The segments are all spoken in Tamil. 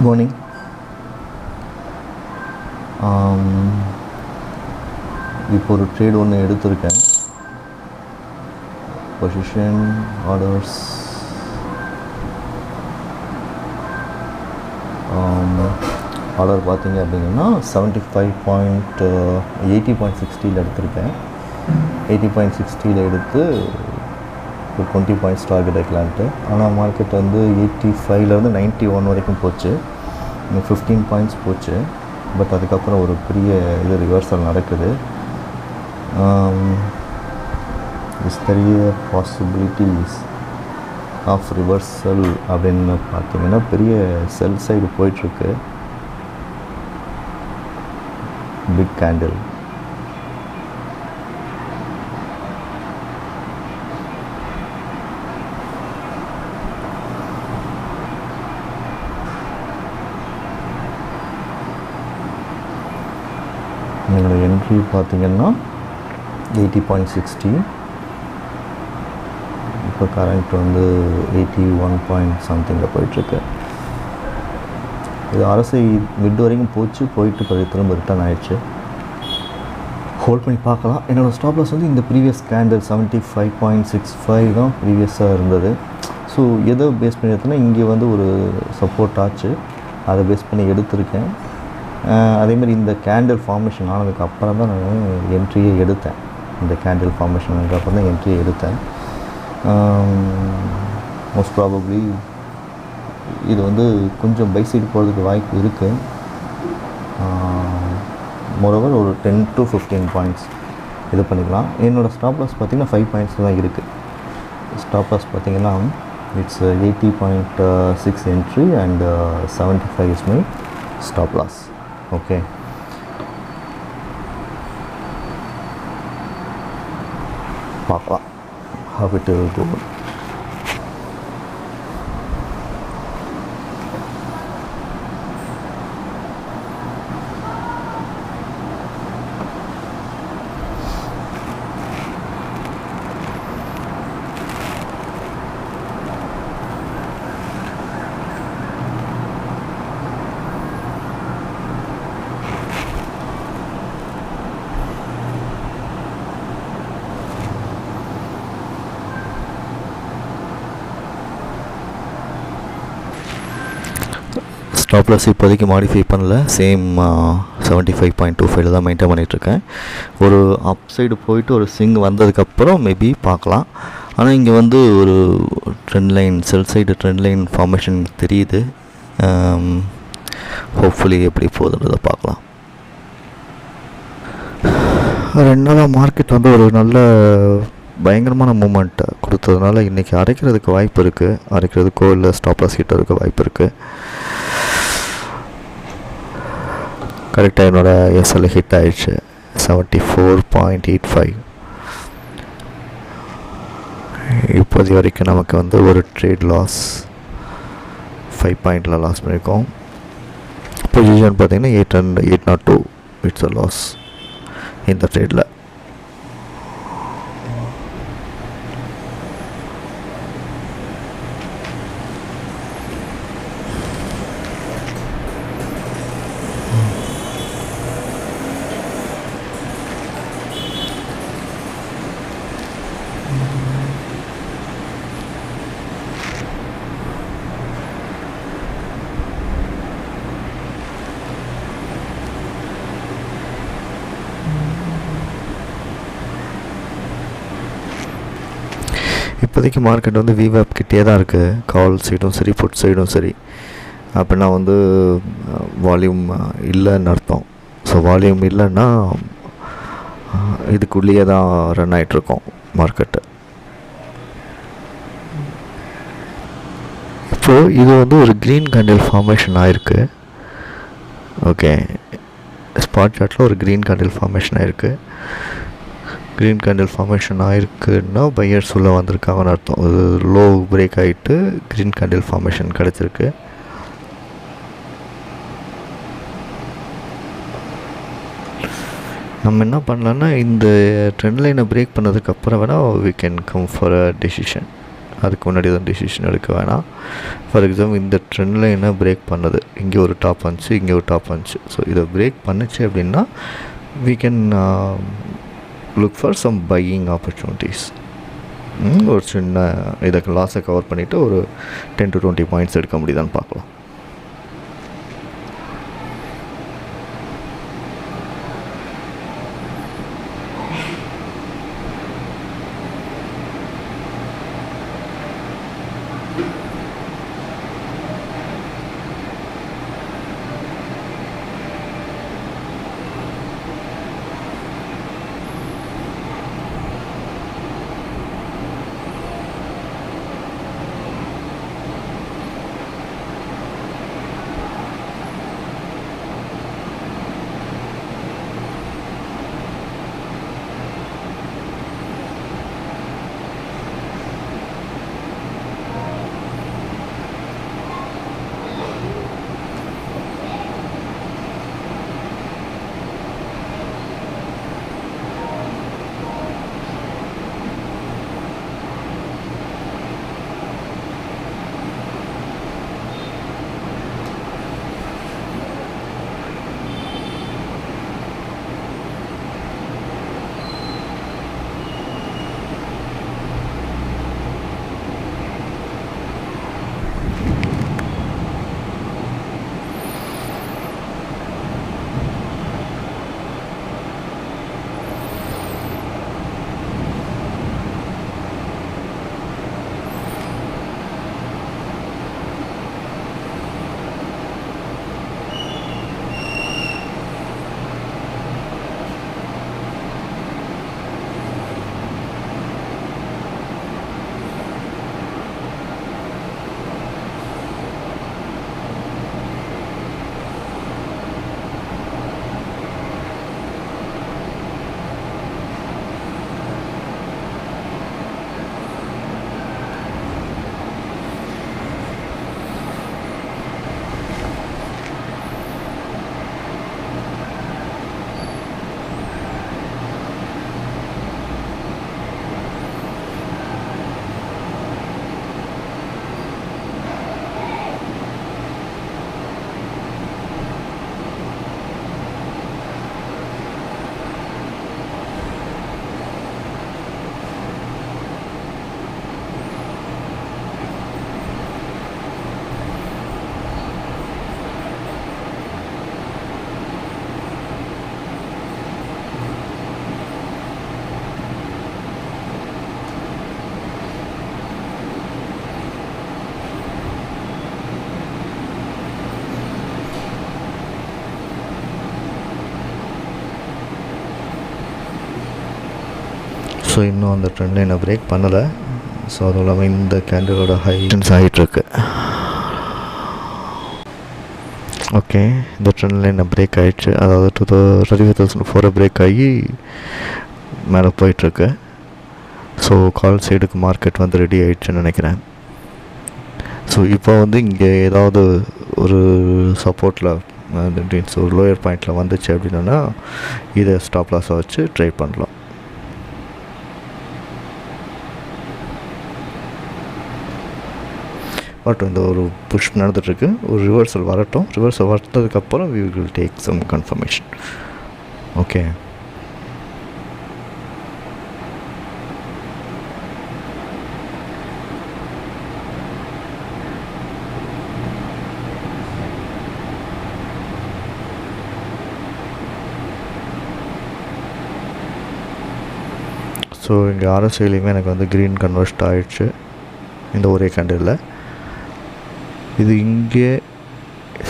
மார்னிங். இப்போ ஒரு ட்ரேட் ஒன்று எடுத்திருக்கேன். பொசிஷன் ஆர்டர்ஸ் ஆர்டர் பார்த்தீங்க அப்படின்னா 80.60 எடுத்திருக்கேன். 80.60 எடுத்து ஒரு 20 பாயிண்ட்ஸ் டார்கெட் வைக்கலான்ட்டு. ஆனால் மார்க்கெட் வந்து 85லேருந்து 91 வரைக்கும் போச்சு. இன்னும் 15 பாயிண்ட்ஸ் போச்சு. பட் அதுக்கப்புறம் ஒரு பெரிய ரிவர்சல் நடக்குது. பெரிய பாசிபிலிட்டிஸ் ஆஃப் ரிவர்சல் அப்படின்னு பார்த்தீங்கன்னா பெரிய செல் சைடு போயிட்டுருக்கு. பிக் கேண்டில் என்னோட என்ட்ரி பார்த்தீங்கன்னா 80.60. இப்போ கரண்ட் வந்து 81 பாயிண்ட் சம்திங்கில் போயிட்டுருக்கு. இது அரசு மிட் வரைக்கும் போயிட்டு திரும்ப ரிட்டர்ன் ஆகிடுச்சு. ஹோல்ட் பண்ணி பார்க்கலாம். என்னோடய ஸ்டாப் லாஸ் வந்து இந்த ப்ரீவியஸ் கேண்டில் 75.65 தான் ப்ரீவியஸாக இருந்தது. ஸோ எதை பேஸ் பண்ணி எடுத்தோன்னா இங்கே வந்து ஒரு சப்போர்ட் ஆச்சு, அதை பேஸ் பண்ணி எடுத்திருக்கேன். அதேமாதிரி இந்த கேண்டில் ஃபார்மேஷன் ஆனதுக்கு அப்புறம் தான் நான் என்ட்ரியை எடுத்தேன். இந்த கேண்டில் ஃபார்மேஷன் அப்புறம் தான் என்ட்ரியை எடுத்தேன். மோஸ்ட் ப்ராபப்ளி இது வந்து கொஞ்சம் பை சைடு போகிறதுக்கு வாய்ப்பு இருக்குது. மோரோவர் ஒரு 10 to 15 பாயிண்ட்ஸ் இது பண்ணிக்கலாம். என்னோடய ஸ்டாப் லாஸ் பார்த்திங்கன்னா 5 பாயிண்ட்ஸ் தான் இருக்குது. ஸ்டாப் லாஸ் பார்த்திங்கன்னா it's 80.6 entry and 75 is my stop loss. Okay, பார்க்கலாம் how it will go. Stop loss இப்போதைக்கு மாடிஃபை பண்ணல. சேம் 75.25 தான் மெயின்டைன் பண்ணிகிட்ருக்கேன். ஒரு அப் சைடு போயிட்டு ஒரு ஸ்விங் வந்ததுக்கப்புறம் மேபி பார்க்கலாம். ஆனால் இங்கே வந்து ஒரு ட்ரெண்ட் லைன், செல் சைடு ட்ரெண்ட் லைன் ஃபார்மேஷன் தெரியுது. ஹோப்ஃபுல்லி எப்படி போகுதுன்றதை பார்க்கலாம். 2 நாளாக மார்க்கெட் வந்து ஒரு நல்ல பயங்கரமான மூமெண்ட்டை கொடுத்ததுனால இன்றைக்கி அரைக்கிறதுக்கு வாய்ப்பு இருக்குது. அரைக்கிறதுக்கோ இல்லை ஸ்டாப் லாஸ் ஹிட்டருக்கு வாய்ப்பு இருக்குது. கரெக்டாக என்னோடய எஸ்எல் ஹிட் ஆகிடுச்சு 74.85. இப்போது வரைக்கும் நமக்கு வந்து ஒரு ட்ரேட் லாஸ் 5 பாயிண்டில் லாஸ் பண்ணியிருக்கோம். பொசிஷன் பார்த்திங்கன்னா 802 இட்ஸ் அ லாஸ் இந்த ட்ரேடில். இப்போதைக்கு மார்க்கெட் வந்து விவேப் கிட்டே தான் இருக்குது. கால் சைடும் சரி, புட் சைடும் சரி. அப்படின்னா வந்து வால்யூம் இல்லைன்னு அர்த்தம். ஸோ வால்யூம் இல்லைன்னா இதுக்குள்ளேயே தான் ரன் ஆகிட்ருக்கோம் மார்க்கெட்டு. இப்போது இது வந்து ஒரு க்ரீன் கேண்டில் ஃபார்மேஷன் ஆகிருக்கு. ஓகே, ஸ்பாட் சார்ட்டில் ஒரு க்ரீன் கேண்டில் ஃபார்மேஷன் ஆகிருக்கு. க்ரீன் கேண்டில் ஃபார்மேஷன் ஆகிருக்குன்னா பையர்ஸ் உள்ளே வந்திருக்காங்கன்னு அர்த்தம். அது லோ பிரேக் ஆகிட்டு க்ரீன் கேண்டில் ஃபார்மேஷன் கிடச்சிருக்கு. நம்ம என்ன பண்ணலான்னா இந்த ட்ரெண்ட் லைனை பிரேக் பண்ணதுக்கப்புறம் வேணால் we can come for a decision. அதுக்கு முன்னாடி எதுவும் டிசிஷன் எடுக்க வேணாம். ஃபார் எக்ஸாம்பிள் இந்த ட்ரெண்ட் லைனை பிரேக் பண்ணுது, இங்கே ஒரு டாப் வந்துச்சு, இங்கே ஒரு டாப் வந்துச்சு. ஸோ இதை பிரேக் பண்ணுச்சு அப்படின்னா we can look for some buying opportunities. ஒரு சின்ன இதை லாஸை கவர் பண்ணிவிட்டு ஒரு 10 to 20 பாயிண்ட்ஸ் எடுக்க முடியுதான்னு பார்க்கலாம். ஸோ இன்னும் அந்த ட்ரெண்ட் லைனை பிரேக் பண்ணலை. ஸோ அதுவும் இல்லாமல் இந்த கேண்டிலோட ஹைட்டன்ஸ் ஆகிட்டுருக்கு. ஓகே, இந்த ட்ரெண்ட் லைனை பிரேக் ஆகிடுச்சு. அதாவது 35,400 பிரேக் ஆகி மேலே போயிட்டுருக்கு. ஸோ கால் சைடுக்கு மார்க்கெட் வந்து ரெடி ஆகிடுச்சுன்னு நினைக்கிறேன். ஸோ இப்போ வந்து இங்கே ஏதாவது ஒரு சப்போர்ட்டில் மீன்ஸ் ஒரு லோயர் பாயிண்டில் வந்துச்சு அப்படின்னா இதை ஸ்டாப் லாஸை வச்சு ட்ரை பண்ணலாம். பட் இந்த ஒரு புஷ் நடந்துகிட்ருக்கு. ஒரு ரிவர்சல் வரட்டும். ரிவர்சல் வந்ததுக்கப்புறம் we will take some confirmation. Okay, so இங்கே ஆர்எஸ்ஐலையுமே எனக்கு வந்து க்ரீன் கன்வெர்ட் ஆகிடுச்சு இந்த ஒரே கேண்டிலில். இது இங்கே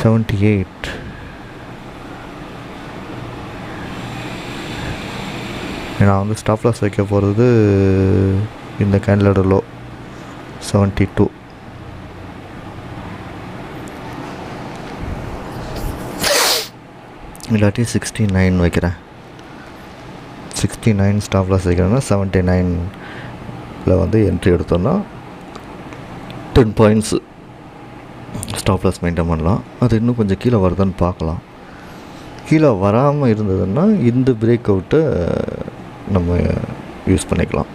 78. நான் வந்து ஸ்டாப் லாஸ் வைக்க போகிறது இந்த கேண்டிலோட லோ 72. இல்லாட்டி 69 வைக்கிறேன். 69 ஸ்டாப் லாஸ் வைக்கிறேன்னா 79 வந்து என்ட்ரி எடுத்தோன்னா 10 பாயிண்ட்ஸு ஸ்டாப் லாஸ் மெயின்டைன் பண்ணலாம். அது இன்னும் கொஞ்சம் கீழே வருதான்னு பார்க்கலாம். கீழே வராமல் இருந்ததுன்னா இந்த பிரேக் அவுட்டை நம்ம யூஸ் பண்ணிக்கலாம்.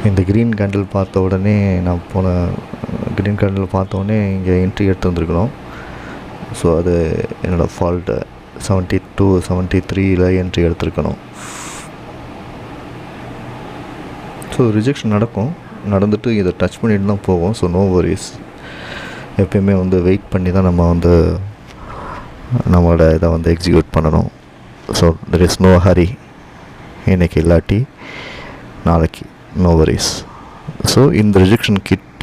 இந்த க்ரீன் கேண்டில் பார்த்த உடனே நான் க்ரீன் கேண்டில் பார்த்த உடனே இங்கே என்ட்ரி எடுத்து வந்துருக்கணும். ஸோ அது என்னோடய ஃபால்ட்டு. 72 73 என்ட்ரி எடுத்துருக்கணும். ஸோ ரிஜெக்ஷன் நடந்துட்டு இதை டச் பண்ணிட்டு தான் போவோம். So no worries. எப்பயுமே வெயிட் பண்ணி தான் நம்ம நம்மளோட இதை எக்ஸிக்யூட் பண்ணணும். So there is no hurry. இன்றைக்கி இல்லாட்டி நாளைக்கு நோ வரிஸ். ஸோ இந்த ரிஜெக்ஷன் கிட்ட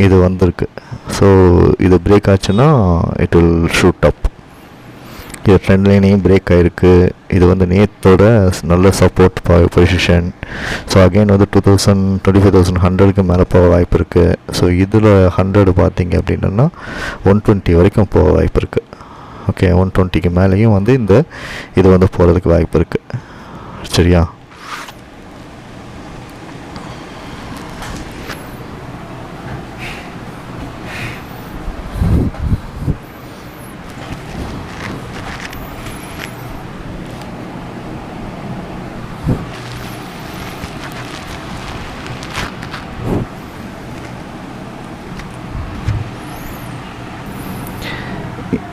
இது வந்திருக்கு. ஸோ இது பிரேக் ஆச்சுன்னா இட் வில் ஷூட் அப். இது ட்ரெண்ட் லைனையும் பிரேக் ஆகிருக்கு. இது நேற்றோட நல்ல சப்போர்ட் பொசிஷன். ஸோ அகெயின் 25,100க்கு மேலே போக வாய்ப்பு இருக்குது. ஸோ இதில் 100 பார்த்தீங்க அப்படின்னா 120 வரைக்கும் போக வாய்ப்பு இருக்குது. ஓகே, 120க்கு மேலேயும் இந்த இது போகிறதுக்கு வாய்ப்பு இருக்குது. சரியா?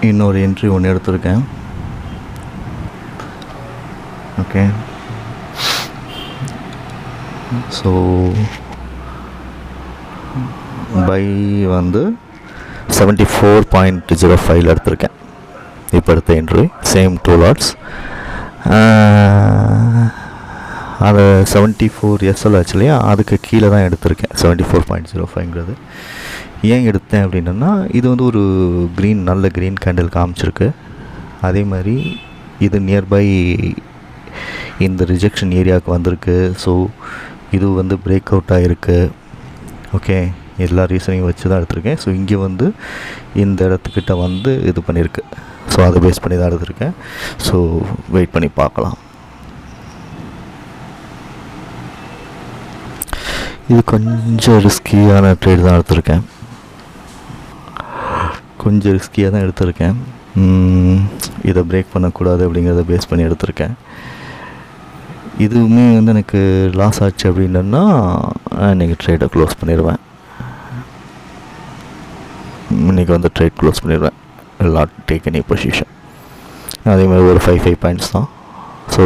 இன்னொரு என்ட்ரி ஒன்று எடுத்திருக்கேன். ஓகே, ஸோ பை 74.05 எடுத்திருக்கேன். இப்போ எடுத்த என்ட்ரி சேம் 2 லாட்ஸ். அதை 74 SL ஆச்சு இல்லையா, அதுக்கு கீழே தான் எடுத்திருக்கேன். 74.05ங்கிறது ஏன் எடுத்தேன் அப்படின்னா இது ஒரு நல்ல க்ரீன் கேண்டில் காமிச்சிருக்கு. அதே மாதிரி இது நியர்பை இந்த ரிஜெக்ஷன் ஏரியாவுக்கு வந்திருக்கு. ஸோ இது பிரேக் அவுட் ஆகிருக்கு. ஓகே, எல்லா ரீசனையும் வச்சு தான் எடுத்திருக்கேன். ஸோ இங்கே இந்த இடத்துக்கிட்ட இது பண்ணியிருக்கு. ஸோ அதை பேஸ் பண்ணி தான் எடுத்திருக்கேன். ஸோ வெயிட் பண்ணி பார்க்கலாம். இது கொஞ்சம் ரிஸ்கியான ட்ரேட் தான் எடுத்திருக்கேன். இதை பிரேக் பண்ணக்கூடாது அப்படிங்கிறத பேஸ் பண்ணி எடுத்திருக்கேன். இதுவுமே எனக்கு லாஸ் ஆச்சு அப்படின்னா இன்றைக்கி ட்ரேடை க்ளோஸ் பண்ணிடுவேன். இன்றைக்கி ட்ரேட் க்ளோஸ் பண்ணிடுவேன். Not take any position. அதேமாதிரி ஒரு 5 பாயிண்ட்ஸ் தான். ஸோ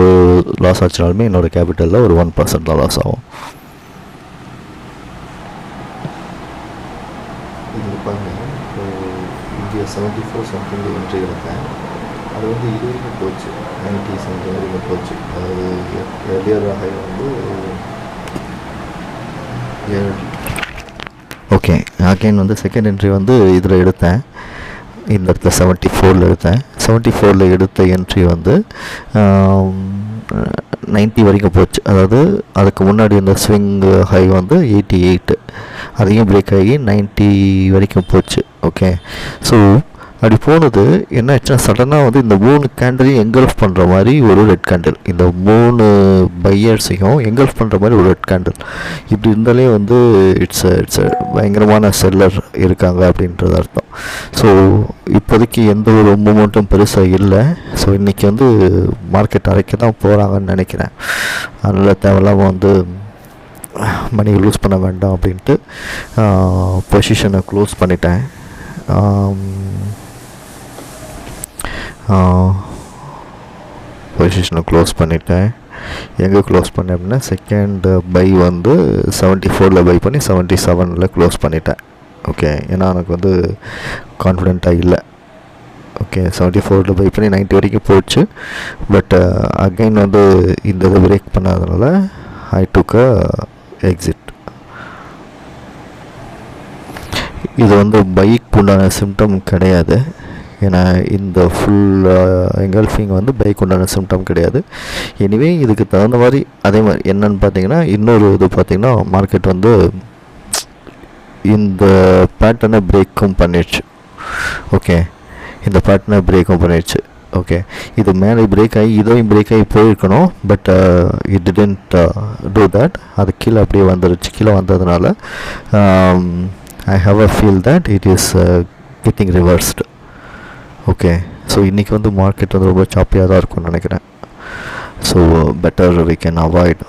லாஸ் ஆச்சுனாலுமே என்னோடய கேபிட்டலில் ஒரு 1% தான் லாஸ் ஆகும். இங்கே 74 சம்திங் என்ட்ரி எடுத்தேன். அது இது வரைக்கும் போச்சு. 90 சம்திங் வரைக்கும் போச்சு. அதாவது earlier high okay, again second entry இதில் எடுத்தேன். இந்த இடத்துல 74 எடுத்தேன். 74 எடுத்த என்ட்ரி 90 வரைக்கும் போச்சு. அதாவது அதுக்கு முன்னாடி இந்த ஸ்விங் ஹை 88, அதையும் பிரேக் ஆகி 90 வரைக்கும் போச்சு. ஓகே, ஸோ அப்படி போனது என்ன ஆச்சுன்னா சடனாக இந்த 3 கேண்டிலையும் எங்கல்ஃப் பண்ணுற மாதிரி ஒரு ரெட் கேண்டில், இந்த 3 பையர்ஸையும் எங்கல்ஃப் பண்ணுற மாதிரி ஒரு ரெட் கேண்டில். இப்படி இருந்தாலே இட்ஸ் பயங்கரமான செல்லர் இருக்காங்க அப்படின்றது அர்த்தம். ஸோ இப்போதைக்கு எந்த ஒரு மூமெண்ட்டும் பெருசாக இல்லை. ஸோ இன்றைக்கி மார்க்கெட் அரைக்க தான் போகிறாங்கன்னு நினைக்கிறேன். அதனால் தேவையில்லாமல் மணி லூஸ் பண்ண வேண்டாம் அப்படின்ட்டு பொசிஷனை க்ளோஸ் பண்ணிட்டேன். எங்கே க்ளோஸ் பண்ணேன் அப்படின்னா செகண்ட் பை 74 பை பண்ணி 77 க்ளோஸ் பண்ணிட்டேன். ஓகே, ஏன்னா எனக்கு கான்ஃபிடெண்ட்டாக இல்லை. ஓகே, 74 பை பண்ணி 90 வரைக்கும் போச்சு. பட் அகைன் இந்த இதை பிரேக் பண்ணாதனால ஐ டுக் எக்ஸிட். இது பைக் உண்டான சிம்டம் கிடையாது. ஏன்னா இந்த ஃபுல் எங்கல்ஃபிங் பைக் உண்டான சிம்டம் கிடையாது. எனிவே இதுக்கு தகுந்த மாதிரி அதே மாதிரி என்னென்னு பார்த்தீங்கன்னா இன்னொரு இது பார்த்திங்கன்னா மார்க்கெட் இந்த பேட்டர்னை பிரேக்கும் பண்ணிடுச்சு. ஓகே, இந்த பேட்டர்னை பிரேக்கும் பண்ணிடுச்சு. ஓகே, இது மேலே பிரேக் ஆகி இதையும் பிரேக் ஆகி போயிருக்கணும். But it didn't do that. அது கீழே அப்படியே வந்துருச்சு. கீழே வந்ததுனால I have a feel that it is getting reversed. Okay, so இன்றைக்கி மார்க்கெட் ரொம்ப சாப்பியாக தான் இருக்கும்னு நினைக்கிறேன். ஸோ பெட்டர் வி கேன் அவாய்ட்